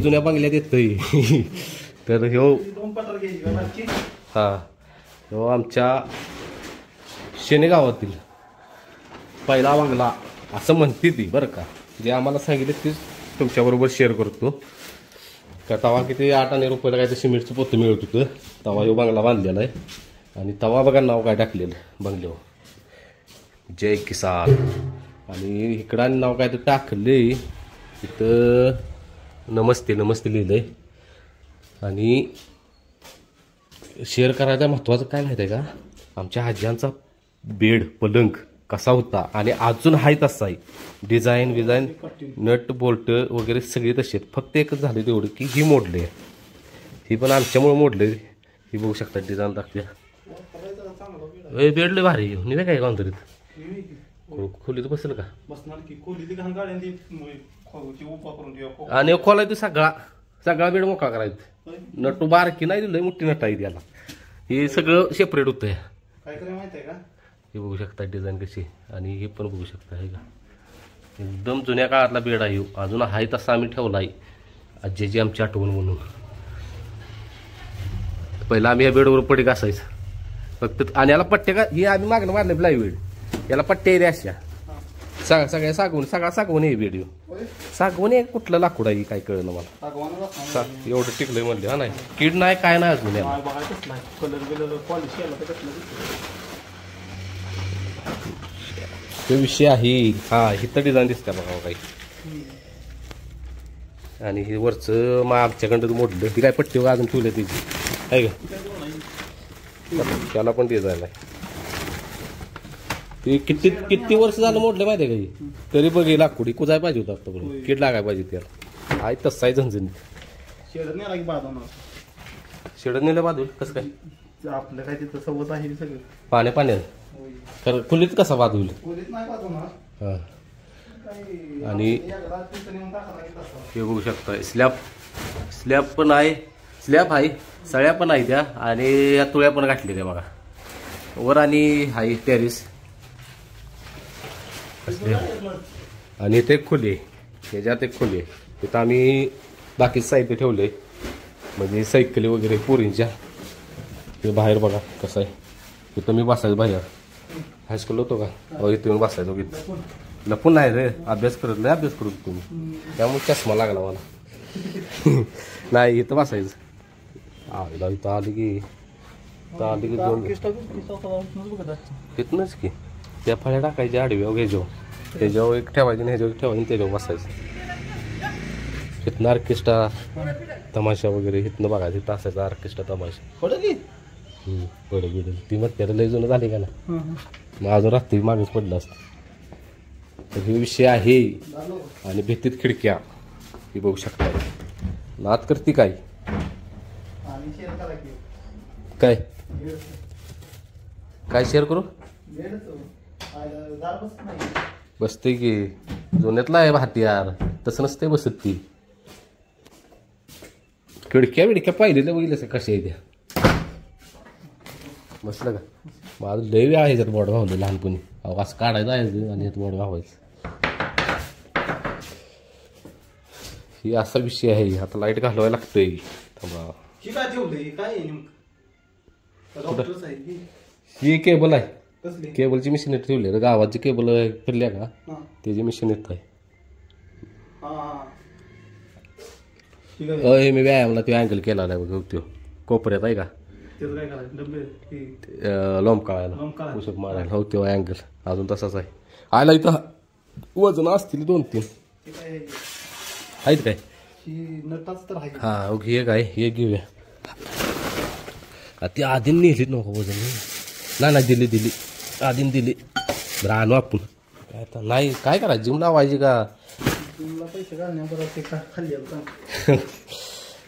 जुन्या बंगल्यात येतोय. तर ह्यो हा ह्यो आमच्या शेनेगावातील पहिला बंगला असं म्हणते ती बरं का. जे आम्हाला सांगितलं तेच तुमच्याबरोबर शेअर करतो. का तवा किती 8 आणे रुपयाला काय तर सिमेंटचं पोतं मिळत होतं. तवा ह्यो बंगला बांधलेला आहे. आणि तवा बघा नाव काय टाकलेलं बंगल्यावर, जय किसान. आणि इकडं नाव काय तर टाकले इथं, नमस्ते नमस्ते लिहिलंय. आणि शेअर करायचं महत्त्वाचं काय माहिती आहे का, आमच्या आज्यांचा बेड पलंग कसा होता आणि अजून आहे तसा आहे. डिझाईन नट बोल्ट वगैरे सगळे तसे आहेत. फक्त एकच झाले तेवढं की ही मोडले. ही पण आमच्यामुळे मोडले. ही बघू शकता डिझाईन टाकल्या. बेड लय भारी नाही काय कोणतरीत खोलीत बसेल का. आणि खोला तू सगळा बेड मोकळा करायचा. नटू बारकी नाही दिलं, मोठी नट आहे त्याला. हे सगळं सेपरेट होतं. हे बघू शकता डिझाईन कशी. आणि हे पण बघू शकता हे का, एकदम जुन्या काळातला बेड आहे. अजून आहे तसा आम्ही ठेवला आहे, आजीची आमची आठवण म्हणून. पहिला आम्ही या बेडवर पडी घासायचं फक्त. आणि याला पट्टे का हे आम्ही मागणं मारले प्लायवूड, याला पट्टे येते अशा सगळ्या सगळा सागवून हे बेड. सागवून आहे कुठलं लाकूड आहे काय कळलं मला. एवढं टिकलंय म्हणले. हा नाही कीड नाही काय नाही अजून. तो विषय आहे. हा इथं डिझाईन दिसत्या बघा काही. आणि हे वरचं मग आमच्याकडं मोडलं. ती काय पट्टी अजून ठेवलं त्याची आहे का. त्याला पण डिझाईन आहे. ते किती वर्ष झालं मोडलं माहिती आहे का. तरी बघ लाकूड कुजाय पाहिजे होतं आतापर्यंत. कीड लागाय पाहिजे त्याला. आहे तसा आहे झणझणीत. शेडत नेलं बाजूला कसं काय आपलं काय तिथं सवत आहे सगळं पाण्यात. तर खोलीत कसा बाजूल. हा आणि हे बघू शकता स्लॅब पण आहे. स्लॅब आहे, सळ्या पण आहे त्या. आणि या तुळ्या पण गाठल्या त्या बघा वर. आणि हाय टेरिस. आणि इथे एक खोली आहे, ह्याच्यात एक खोली आहे. तिथं आम्ही बाकीचं साहित्य ठेवलंय, म्हणजे सायकली वगैरे पोरींच्या. ते बाहेर बघा कसं आहे. तिथं मी बसायचं बाहेर. हायस्कूल होतो का इथे येऊन बसायचो. गीत लपून नाही रे, अभ्यास करत होतो तुम्ही, त्यामुळे चष्मा लागला मला. नाही इथं बसायचं. इथं आली की दोन तिथनंच की त्या फळ्या टाकायच्या आडव्यावर घ्यायचो. त्याच्यावर एक ठेवायची, ह्याच्यावर ठेवायची, त्याच्यावर बसायचं. इथनं ऑर्केस्ट्रा तमाशा वगैरे इथनं बघायचं. इथं असायचा ऑर्केस्ट्रा तमाशा. पडल ती मग लय जुनं झाली का ना. मग अजून रात्री मागेच पडलं असतं. तर हे विषय आहे. आणि भिंतीत खिडक्या ही बघू शकता. नात करते काय काय काय शेअर करू. बसते की जुन्यातला आहे भातियार, तसं नसते बसत ती. खिडक्या पाहिलेल्या बघितलं कशा आहे त्या. बसलं का. माझं लय वेळ आहे त्यात बोर्ड भावलं लहानपणी. असं काढायचं आहे आणि यात बोर्ड भावायचं. ही असा विषय आहे. आता लाईट घालवायला लागतोय. थांबा ही केबल आहे. केबलची मशीन ठेवली आहे गावात. जी केबल फिरल्या का त्याची मशीन येत आहे. मी व्यायामला तो अँगल केला आहे बघ. तो कोपऱ्यात आहे का लोंबकाळायला पुषप मारायला. हो तो अँगल अजून तसाच आहे. आयला इथं वजन असतील 2-3 आहेत काय. हा ओके हे काय हे घेऊया. ती आधीन नेलीत नको वजन. नाही दिली आधीन दिली. बरं आणू आपण. काय आता नाही काय करायचं. जिम लावायची का.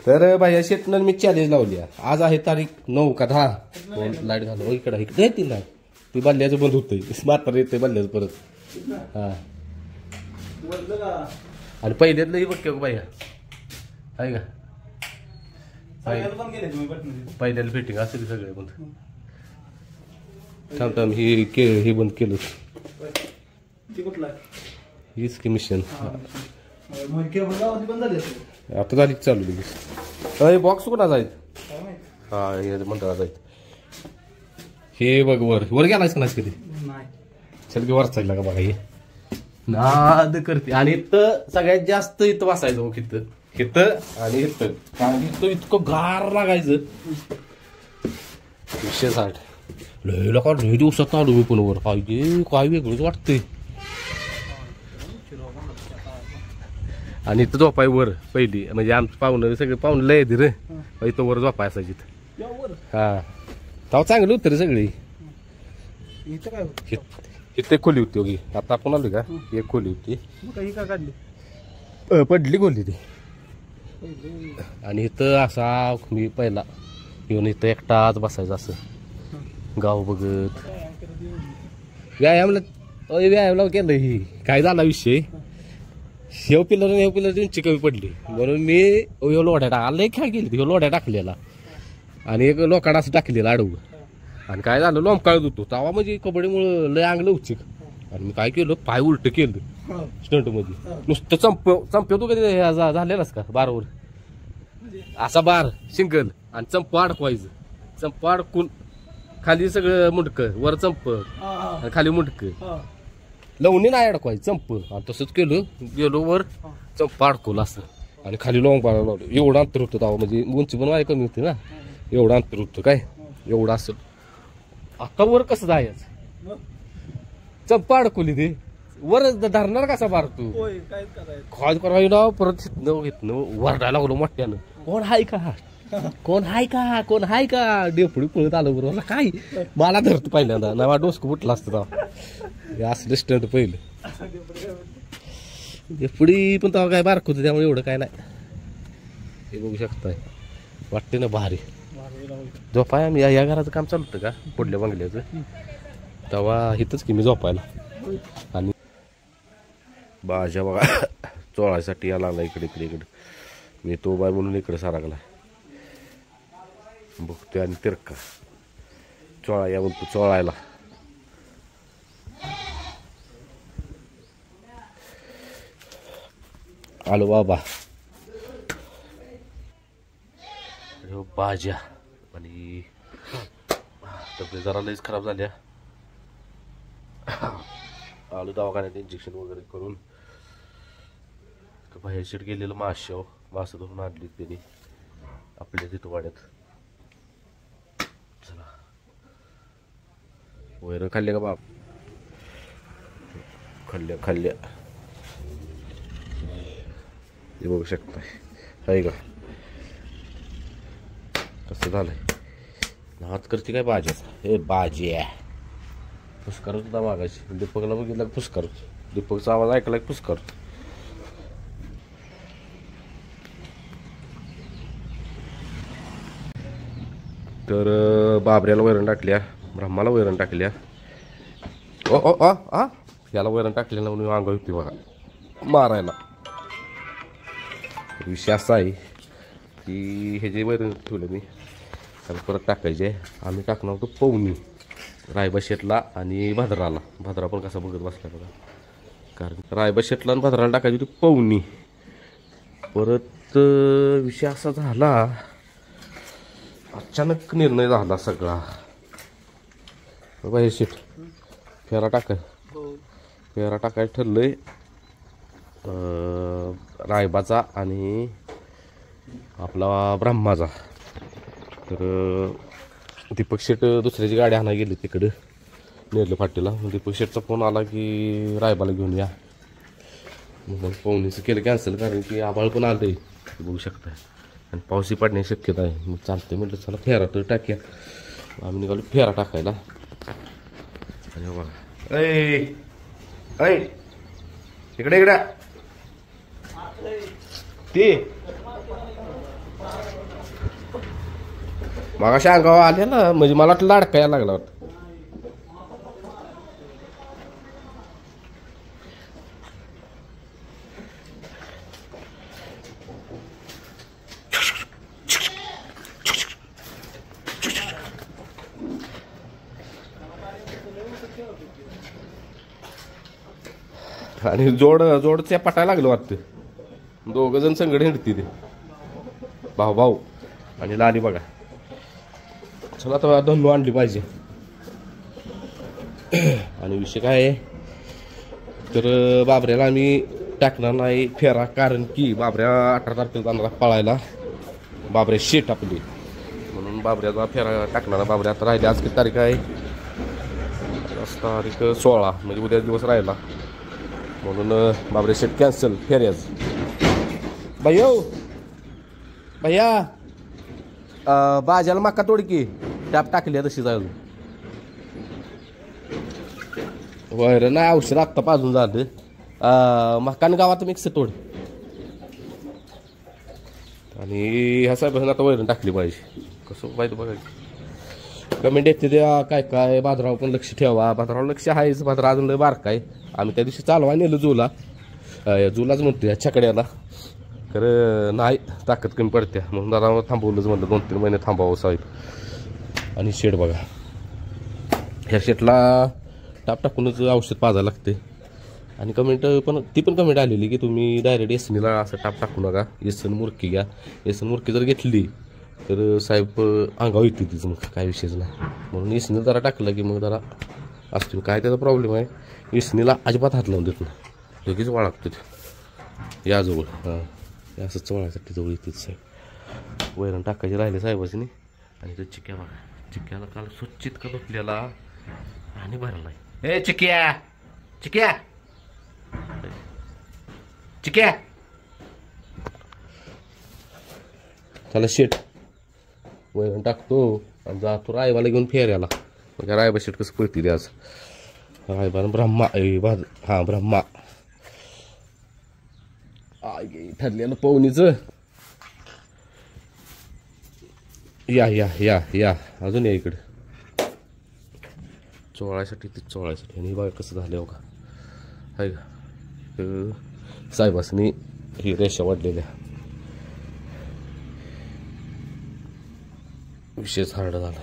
तर बाई शेतनं मी चॅलेंज लावली. आज आहे तारीख 9 का 10. लाईट घालू इकडे ती नाही. ती बल्ल्याचं बंद होतंय. म्हातारं येतंय बल्ल्याचं परत. हा आणि पहिल्यातलंही बघ बाई आहे का. पहिल्याला फिटिंग असेल सगळे बंद. थांब हे बंद केलं. हीच की मिशन. आता झाली चालू लगेच. अरे बॉक्स कुणाचा आहेत? हा हे मंडळाचा आहेत. हे बघ वर गेलायस का कधी? नाही. चल की वर चालला का बघा हे नाद करते. आणि इथं सगळ्यात जास्त इथं बसायचं बघ. इथं आणि इथं कारण इथं इतकं गार लागायचं 160 लय लोक लय दिवसात आलो मी पण वर. पाहिजे काय वेगळंच वाटतंय. आणि इथं झोपाय वर पहिली म्हणजे आमचं पाहुणं सगळे पाहुणं लय येते रे. इथं वर झोपाय असायची. हा तेव्हा चांगली होतं रे सगळी. इथं काय होतं? इथे खोली होती होगी. आता आपण आलो का एक खोली होती. काही का काढली? पडली खोली ती. आणि इथं असा मी पहिला येऊन इथं एकटाच बसायचं असं गाव बघत. व्यायामला केलं ही काय झाला विषय. शेव पिलर उंची कमी पडली म्हणून मी लोढ्या टाकला. लय खेळ केली ती लोढ्या टाकलेला आणि एक लोकांना असं टाकलेलं आडवं. आणि काय झालं लोंबकाळत होतो तवा म्हणजे कबड्डीमुळं लय अंगलं उचिक. आणि मी काय केलं पाय उलट केलं स्टंट मध्ये. नुसतं चंपवतो कधी झालेलाच का बारावर असा बार सिंगल आणि चंप अडकवायचं. चंप अडकून खाली सगळं मुंडकं वर चंप आणि खाली मुंडकं लवणी नाही अडकवायचं चंप. आणि तसंच केलं गेलो वर चंप अडकवलं असं आणि खाली लोंग पाडायला लावलं. एवढं अंतर होतं तवा म्हणजे उंची पण वाय कमी होती ना. एवढं अंतर होतं काय एवढं असं. आता वर कसं जायचं चंपा अडकवली ते वर धरणार कसा बार तू. काय करायला ना परत घेतलं वरडायला लागलो मोठ्यानं. कोण हाय का कोण हाय का कोण हाय का. डेपुडी पळत आलं बरोबर काय मला धरतो पहिल्यांदा नवा डोसकं फुटला असतं तेव्हा. असलं स्टंट पहिलं. डेपुडी पण तेव्हा काय बारक होतं त्यामुळे एवढं काय नाही. हे बघू शकताय वाटते ना भारी. झोपाय आम्ही या घराचं काम चालू होतं का पुढल्या बंगल्याचं तेव्हा इथंच की मी झोपायला. आणि भाज्या बघा चोळायसाठी या लागला इकडे. मी तो बाय म्हणून इकडे सारागला बघतोय. आणि तिरका चोळा या म्हणतो चोळायला. आलो बाबा भाज्या. आणि तब्येत जरा लईच खराब झाल्या. आलो दवाखान्यात इंजेक्शन वगैरे करून. बाहेर शीट गेलेलं मासं धरून आणली त्यांनी आपल्या तिथं वाड्यात. चला वैरण खाल्ले का बाप. खाल्ल्या हे बघू शकताय आहे का कसं झालंय. हात करते काय भाज्याचा. हे भाजी आहे फुसकारच होता मागाशी. दीपकला बघितला फुसकार. दीपकचा आवाज ऐकला की फुसकार. तर बाबऱ्याला वैरण टाकल्या ब्रह्माला वैरण टाकल्या. याला वैरण टाकल्या म्हणून अंग होती बघा मारायला. विषय असा आहे की हे जे वैरण ठेवलं मी त्याला परत टाकायचे. आम्ही टाकणार होतो पवनी रायबा शेटला आणि भाद्राला. भाद्रा पण कसा बघत बसला बघा. कारण रायबा शेटला आणि भाद्राला टाकायची होती पवनी. परत विषय असा झाला अचानक निर्णय झाला सगळा. बाहेर शेट फेरा टाकायचं ठरलंय रायबाचा आणि आपला ब्रह्माचा. तर दीपक शेट दुसऱ्याची गाडी आणायला गेली तिकडं नेरलं फाटीला. दीपक शेटचा फोन आला की रायबाला घेऊन या. मग पवनीचं केलं कॅन्सल कारण की आबाळ पण आलं आहे बघू शकता. आणि पाऊसही पडण्याची शक्यता आहे. मग चालते म्हटलं चला फेरा तर टाक्या. आम्ही निघालो फेरा टाकायला. आणि बघा ऐ इकडे ते मागाशी अंगावर आले ना म्हणजे मला वाटलं लाडका यायला लागला वाटतं. आणि जोडच्या पटायला लागलं वाटतं. दोघं जण संगड हिंडती ते भाऊ भाऊ आणि लाली बघा. चला आता धन्नू आणली पाहिजे. आणि विषय काय आहे तर बाबऱ्याला आम्ही टाकणार नाही फेरा, कारण की बाबऱ्या 18 तारखेला जाणार पळायला. बाबऱ्या शेट आपली म्हणून बाबऱ्याचा फेरा टाकणार. बाबऱ्या आता राहिले, आज किती तारीख आहे? आज तारीख 16, म्हणजे उद्या दिवस राहिला. म्हणून बाबऱ्या शेट कॅन्सल फेऱ्याच. भैया भैया बाजाला मका तोड की टॅप टाकली तशी जाईल. वैर नाही औषध आत्ता पाजून झालं. मकान गावात मिक्स तोड. आणि ह्या साहेबांना आता वैरण टाकली पाहिजे. कसं पाहिजे बघायचं. कमेंट येते त्या काय काय. बाजारावर पण लक्ष ठेवा. बाजारावर लक्ष आहेच. बाजार अजून लय बारका आहे. आम्ही त्या दिवशी चालवा नेलं जुलाच म्हणतो या छकड्याला. खरं नाही ताकद कमी पडते म्हणून जरा थांबवलंच म्हणलं 2-3 महिने थांबावं साहेब. आणि शेड बघा, ह्या शेटला टाप टाकूनच औषध पाजायला लागते. आणि कमेंट पण ती पण कमेंट आलेली की तुम्ही डायरेक्ट एसनीला असं टाप टाकू नका, एसन मुरकी घ्या. एसन मुरकी जर घेतली तर साहेब अंगावर येते तीच, मग काय विषयच नाही. म्हणून एसनीला जरा टाकलं की मग जरा असतो. काय त्याचा प्रॉब्लेम आहे, एसनीला अजिबात हात लावून देत नाही, लगेच वाळगतो ते याजवळ. हां असं चवळासाठी जवळ येतेच साहेब. वैरण टाकायचे राहिले साहेबांनी. आणि तो चिक्या बघा, चिक्याला काल स्वच्छित का धुतलेला आणि भरला नाही. ए चिक्या चिक्या चिक्या चला शेट वैरण टाकतो आणि जातो रायबाला घेऊन फेऱ्याला. मग रायबा शेट कसं पळतील आज. रायबा ब्रह्मा हां ब्रह्मा ठरलेलं पवनीचं. या या या या अजून या इकडे चोळायसाठी. ते चोळायसाठी. आणि बघा कसं झालं हो का, आहे का साहेबासनी ही रेषा वाढलेल्या. विशेष हार्ड झाला.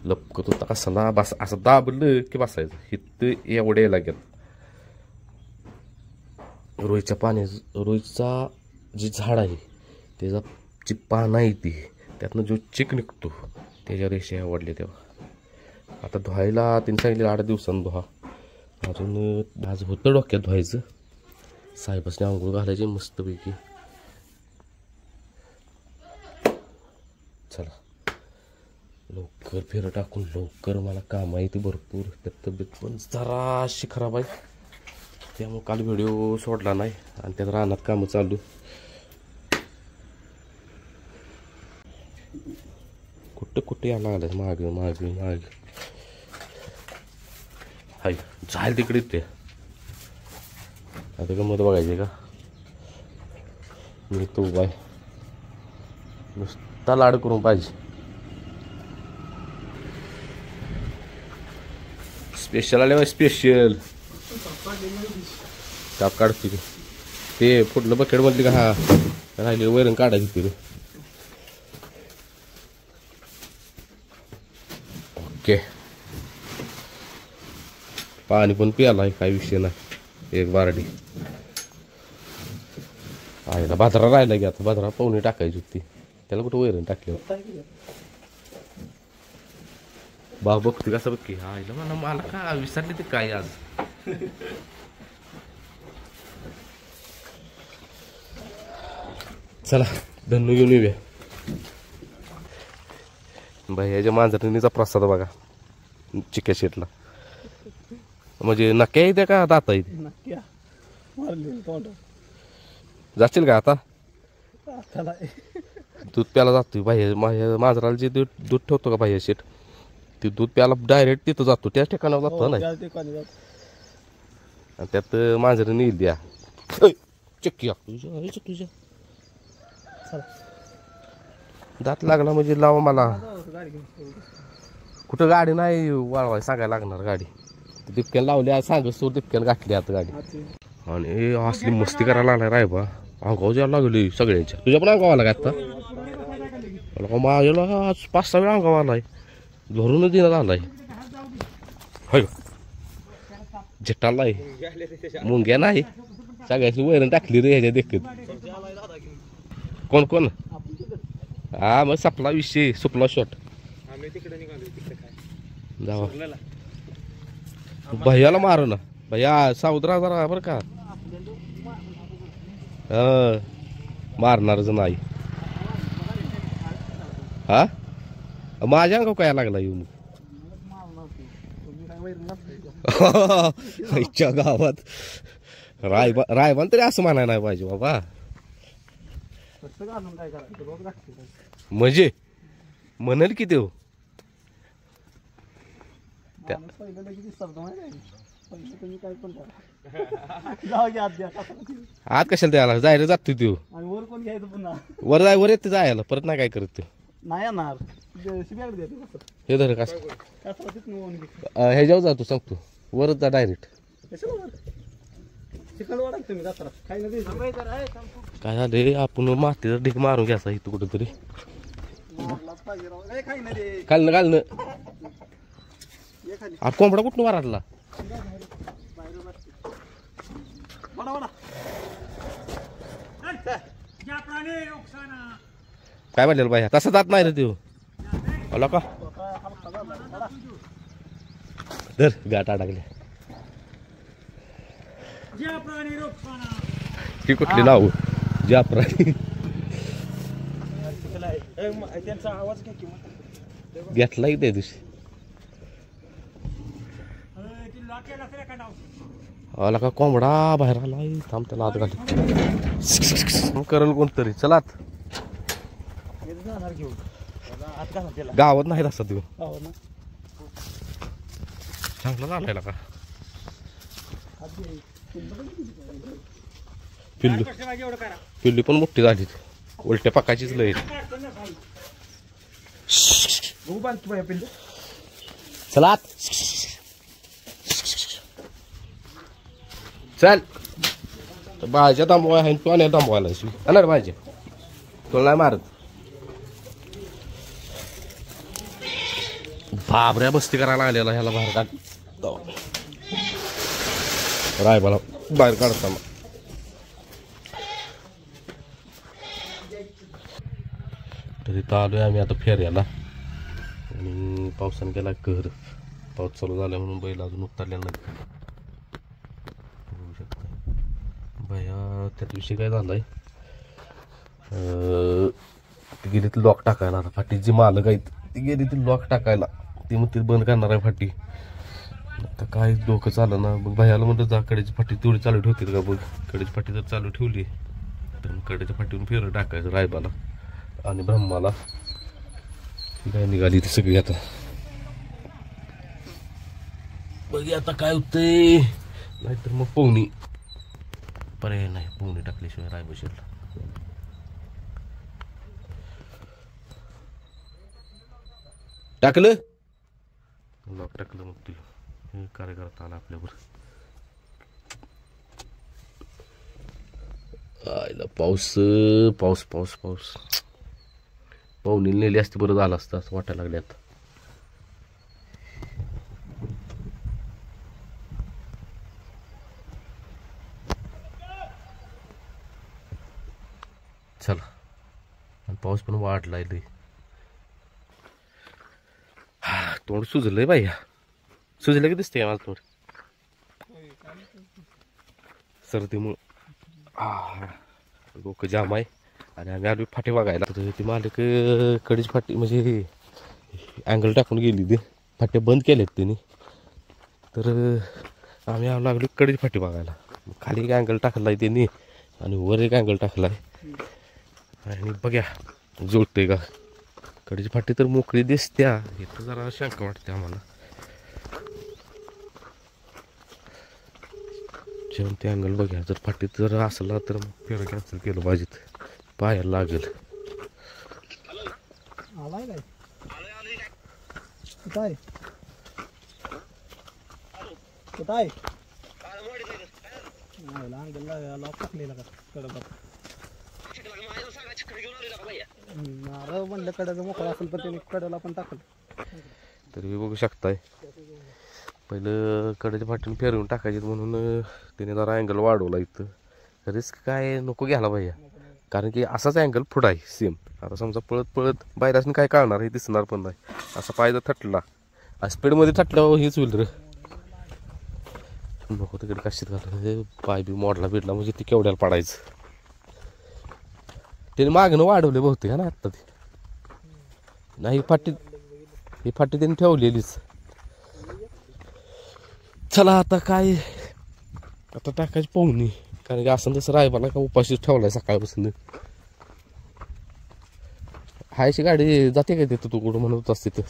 लपकत होता कसला बस, असं दाबलं की बसायचं. इथं एवढ्या लागत. रोईच्या रोईचा जे झाड आहे त्याचा जी पानं आहे ती त्यातनं जो चिक निघतो त्याच्या रेषा आवडले. तेव्हा आता धुवायला त्यांनी सांगितले 8 दिवसांनी धुवा. अजून आज होतं डोक्यात धुवायचं. साहेबासने आंघोळ घालायची मस्तपैकी. चला लवकर फेरं टाकून लवकर, मला काम आहे ते भरपूर. त्यात तब्येत पण जराशी खराब आहे त्यामुळे काल व्हिडिओ सोडला नाही. आणि त्यात रानात कामं चालू. कुठं यायला लागलं माग माग माग. हाय जाईल तिकडे ते. आता गंमत बघायची का, मी तो बाय नुसता लाड करून पाहिजे. स्पेशल आले स्पेशल ताप काढतो ते फुटलं बकेट म्हटली का. हा राहिले वैरण काढायची तिथे. ओके पाणी पण प्यायला काही विषय नाही. एक बारडी आहे ना. भाद्रा राहिला की आता भाद्रा पाहुणे टाकायची होती त्याला कुठं वैरण टाकली. बा बघते कसं बघ हा मला का विसरले ते काय आज. चला धन्नू घेऊन येऊया. भैयाच्या मांजरणीचा प्रसाद बघा चिक्या शेटला. म्हणजे नक्या येते का दाता येते. जाशील का आता. दूध प्यायला जातो भैया. मांजराला जे दूध ठेवतो का भैया शेट ते दूध प्यायला डायरेक्ट तिथं जातो त्याच ठिकाणावर जातो ना. आणि त्यात मांजरीने येईल द्या चक्की तुझ्या दात लागला म्हणजे लावा मला. कुठं गाडी नाही वाळवाय सांगायला लागणार. गाडी दिपक्यान लावली सांगच तो दिपक्यान गाठली आता गाडी. आणि असली मस्ती करायला लागलाय रायबा. अंगावर जायला लागली सगळ्यांच्या. तुझ्या पण अंगावर आला का आता. माझ्याला आज 5-6 वेळा अंगावर आलाय. धरूनच देण्यात आलाय. होय झेटालाय मुंग्या नाही सगळ्याची वैरण टाकली रे ह्याच्या देखत. कोण कोण आपण तिकडे हा मग सपला विषय सुपला शॉट आम्ही तिकडे निघालो तिकडे काय जावा सोडलेला. भैयाला मारू ना भैया सावधरा जरा बरं का मारणारच नाही हा माझ्या अंगावर काय लागला येऊन तुम्ही काय वैर नसते आईच्या गावात रायबान तरी असं म्हणायला नाही पाहिजे बाबा कसं घालून काय करायचं रोज लागते म्हणजे म्हणाल की देव माणूस पहिलं लगेच दिसतं माहिती आहे पहिलं तुम्ही काय पण करा जाऊ घ्या आत द्या आत कशाला द्यायला जायला जातो देव आणि वर कोण घ्यायचं पुन्हा वर येते जायला परत नाही काय करत ते नाही येणार शिब्याकडे द्या ते कसं हे धर कसं कसं तिथून वन घे ह्याच्यावर जातो सांगतो वरच जा डायरेक्ट कशाला चिकन वाढा तुम्ही कचरा काही नाही काय झाले आपण मातीचा ढीक मारून घ्यायचा इथं कुठंतरी काही नाही रे घालणं घालणं ये खाली कोंबडा कुठून वाराडला वडा वडा काय म्हणलेलं बाया तसा जात नाही रे देव आला का धर गाठ अडकल्या ती कुठली नाव ज्या प्राणी त्यांचा आवाज काय किंमत घेतला की त्या दिवशी आला का कोंबडा बाहेर आला थांब त्याला आत घाल करल कोणतरी चलात जाणार घेऊन आत घाला त्याला गावात नाही तसा देऊ हो ना चांगला झालाय का आत घे. पिल्लू पिल्लू पण मोठी झाली उलट्या पकाचीच लय बघू बांधतो बाया पिल्लू चलात चल भाज्या थांबवाय आहे तू आणि थांबवायला येणार भाज्या तुला नाही मारत बाबऱ्या बस्ती करायला आलेला ह्याला बाहेर काढ रायबाला बाहेर काढताना तरी तर आलोय आम्ही आता फेऱ्याला आणि पावसाने गेला घर पाऊस चालू झाला म्हणून बैल अजून उतरलेला नाही बघू शकता भैया त्यात विषय काय झालाय ती गेली ती लॉक टाकायला आता फाटी जी मालक आहेत ती गेली ती लॉक टाकायला ती मग ती बंद करणार आहे फाटी आता काय डोकं चाललं ना मग भैयाला म्हणलं जा कडेची फाटी तेवढी चालू ठेवतील का बघ कडेची फाटी जर चालू ठेवली तर मग कडेच्या फाटीवरून फेरं टाकायचं रायबाला आणि ब्रह्माला काय निघाली ती सगळी आता बघ आता काय होतंय नाहीतर मग पोहणी पर्याय नाही पोहणी टाकल्याशिवाय राय बसेल टाकलं लॉक टाकलं मग ते हे कार्यकर्ता आला आपल्यावर आयला पाऊस पाऊस पाऊस पाऊस पाहुणी नेली असते बरं झालं असतं असं वाटायला लागले आता चला आणि पाऊस पण वाढलाय लय तोंड सुजलंय बाई सुजलं की दिसतंय मला तोंड सर्दीमुळं डोकं जाम आहे आणि आम्ही आलो फाटी बघायला तर ती मालक कडीच फाटी म्हणजे अँगल टाकून गेली ती फाट्या बंद केल्यात त्यांनी तर आम्ही लागलो कडीच फाटी बघायला खाली एक अँगल टाकला आहे त्यांनी आणि वर एक अँगल टाकला आहे आणि बघ्या जुळतंय का कडीची फाटी तर मोकळी दिसत्या हे तर जरा शंका वाटते आम्हाला जेवण ते अँगल बघ्या जर फाटीत जर असला तर मग फेरं कॅन्सल केलं पाहिजेत पाहायला लागेल आलाय काय कुठं आहे कुठं आहे लॉक टाकलेला का कडक नारळ म्हणलं कड्याचं मोकळा असेल पण त्याने कड्याला पण टाकलं तरी बघू शकताय पहिलं कडेच्या फाटीने फेरवून टाकायचे म्हणून त्याने जरा अँगल वाढवला इथं रिस्क काय नको घ्यायला भैया कारण की असाच अँगल पुढं आहे सेम. आता समजा पळत पळत बाहेर काय कळणार हे दिसणार पण नाही. असा पाय जर थटला स्पीडमध्ये थटल्यावर हेच होईल रे. नको तिकडे कशीत घालून पाय बी मोडला बिडला म्हणजे ती केवढ्याला पडायचं. त्याने मागणं वाढवले बहुतेक ना आत्ता ते. नाही ही फाटी त्यांनी ठेवलेलीच. चला आता काय आता टाकायची पाहुणी. कारण की असं तसं रायबाला का उपाशीच ठेवलाय सकाळपासून. हायशी गाडी जाते काय तिथं तू कुठं म्हणत होतास तिथं.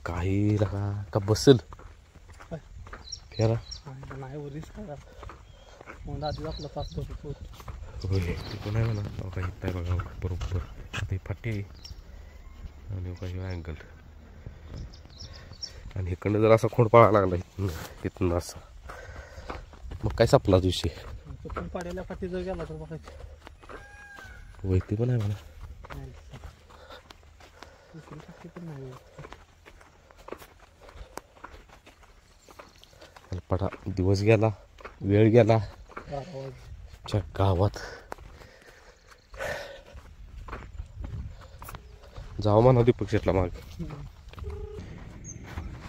काही का बसेल फेरा नाही आपला पाच होय ते पण आहे म्हणा. काही काय बघा बरोबर आता फाटी आणि काही अँगल आणि इकडनं जर असा खोंड पाळायला लागला इथून असं मग काय सापला दिवशी पाड्याला फाटी जर गेला तर बघायची. होय ते पण आहे म्हणा. पडा दिवस गेला वेळ गेला गावात जाऊ म्हणा दीपक शेटला माग.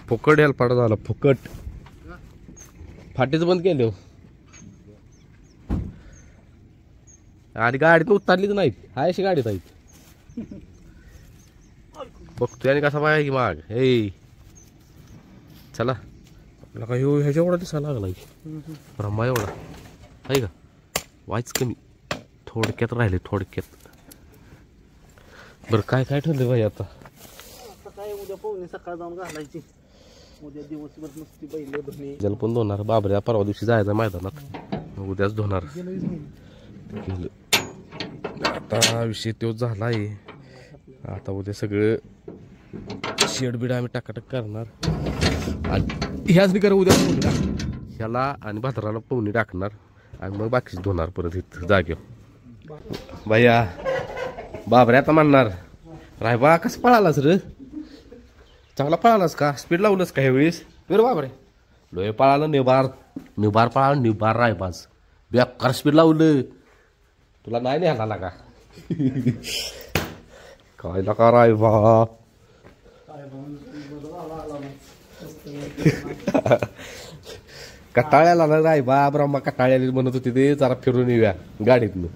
फुकट यायला पाडा झाला फुकट. फाटीच बंद केले आणि गाडीत उतरलीच नाहीत. हाय अशी गाडीत आहेत बघतोय आणि कसा पाय की माग. हे चला का ह्याच्या एवढा दिसायला लागला ब्रह्मा एवढा आहे का. वाईच कमी थोडक्यात राहिले थोडक्यात. बरं काय काय ठरलं भाई आता. काय उद्या पाहुणे सकाळ जाऊन घालायची. उद्या दिवसभर नुसती बैल धुणे जल पण धुणार. बाबऱ्या परवा दिवशी जायचं मैदानात मग उद्याच धुणार. आता विषय तो झाला आहे. आता उद्या सगळं शेड बिड आम्ही टाकाटक करणार आणि ह्याच बी करा उद्या पोहणी टाक ह्याला आणि भातराला पोहणी टाकणार आणि मग बाकीच धुणार परत इथं जागेवर. भैया बाबरे आता म्हणणार रायबा कसं पळालास रे. चांगला पळालास का स्पीड लावलंस का ह्यावेळेस. बरं बाबरे लोय पळाला निबार निबार पळाला निबार रायबाज बेकार स्पीड लावलं. तुला नाही न्यायला लागा काय लागा रायबा. कटाळ्याला ना रायबा ब्रह्मा कटाळ्याला म्हणत होती ते जरा फिरून येऊया गाडीतनं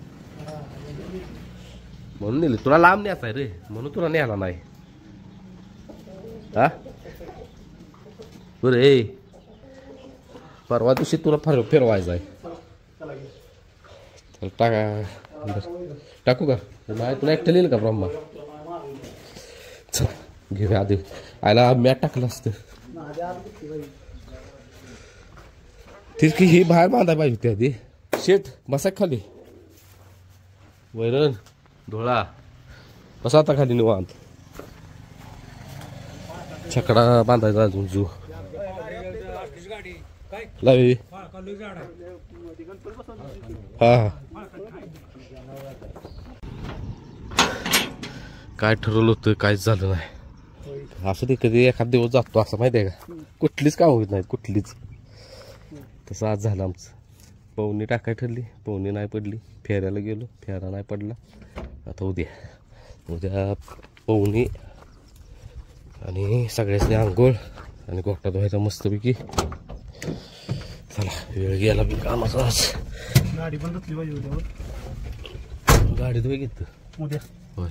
म्हणून नेले. तुला लांब न्यायचा रे म्हणून तुला न्यायला नाही. हा बरं ए परवा दिवशी तुला फिरवायचं आहे. चल टाका टाकू का नाही तुला एकटं लिहिलं का ब्रह्मा. चल घेऊया आधी आयला मॅट टाकलं असतं. तेच की ही बाहेर बांधाय पाहिजे होती आधी. शेट बसा खाली वैरण धोळा बसा आता खाली निवांत. छकडा बांधायचा अजून जू लावी. हा काय ठरवलं होतं काहीच झालं नाही. असं ते कधी एखाद दिवस जातो असं माहिती आहे का. कुठलीच काम होत नाहीत कुठलीच. तसं आज झालं आमचं. पोहणी टाकाय ठरली पोहणी नाही पडली. फेऱ्याला गेलो फेरा नाही पडला. आता उद्या पोहणी आणि सगळ्यासनी आंघोळ आणि गोठा धुवायचा मस्तपैकी. चला वेळ गेला बी कामाचा आज. गाडी पण धुतली पाहिजे उद्यावर. गाडी धुवे घेत उद्या होय.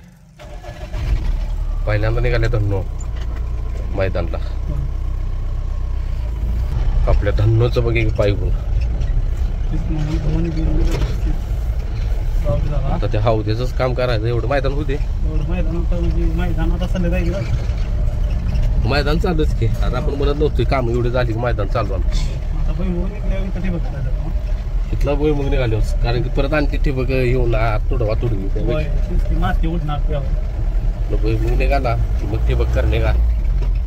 पहिल्यांदा निघाले धन्नो मैदानला. आपल्या धन्नोचं बघ एक पाय गुण. आता त्या हौद्याच काम करायचं एवढं मैदान होते. मैदान चालूच की आता आपण म्हणत नव्हतं काम एवढे झाली की मैदान चालू आमची. इथला बोई मग निघाले कारण की परत आणखी ठिबक येऊन तुडवा तुडवी बोई मग निघाला मग ठिबक करणे का.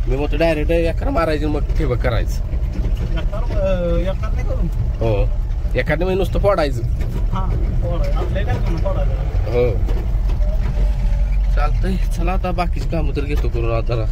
मी मग डायरेक्ट एकर मारायची मग ठिबक करायचं. हो एखाद्या महिने नुसतं फोडायचं. हो चालतंय. चला आता बाकीची कामं तर घेतो करून जरा